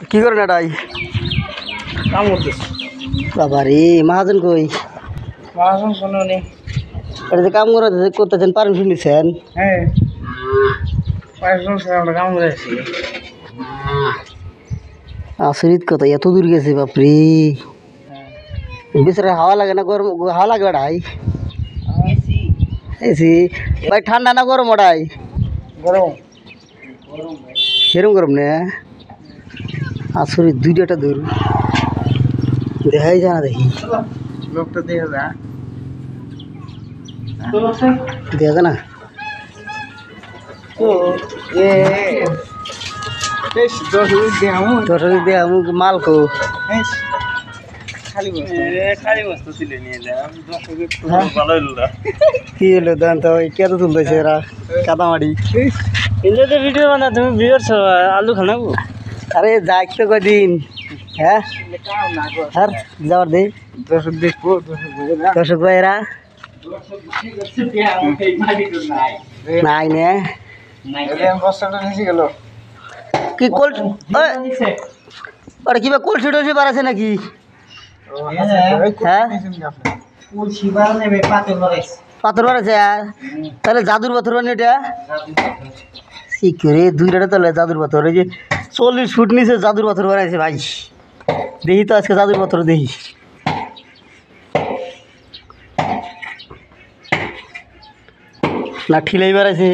কি করেন এটাই কাম করতেছি। বাবা রে মহাজন কই মহাজন কোনো নেই। এটা যে কাম করতেছেন পারমিশন নিছেন? হ্যাঁ, পাঁচজন আমরা কাম করে আসছি। আচরিত কথা, এত দূর গেছে বাপরে। বিচরে হাওয়া লাগে না গরম? হাওয়া লাগে ওটাই এসি ভাই, ঠান্ডা না গরম ওটাই? গরম সেরকম গরম নে আচরিত, দুইটা দূর দেখাই যায় না। দেখি লোকটা দিয়ে যা দেখা যায় না। দর্শক দিয়ে আমি মাল কো কি হলো দেন তো, কেন তুলতেছে এরা কাদামাড়ি? ভিডিও বানা, তুমি ভিউয়ার্স আলু খানাবো। আরে যাক তো কদিন, হ্যাঁ আর যাওয়ার দে দর্শক দেখবো। দর্শক ভাইয়েরা নাই নে বস্তাটা নিচে গেল। কি কোল্ড ওটা কিবা কোল্ড টলসি বাড়াছে নাকি? হ্যাঁ পাথর বাড়াছে, তাহলে জাদুর পাথর বানি এটা শিখরে দুইটা তাহলে জাদুর পাথর। ওই যে 40 ফুট নিচে জাদুর পাথর বাড়াইছে ভাই। দেখি তো আজকে জাদুর পাথর দেখি। না ঠিলাই বাড়াইছে।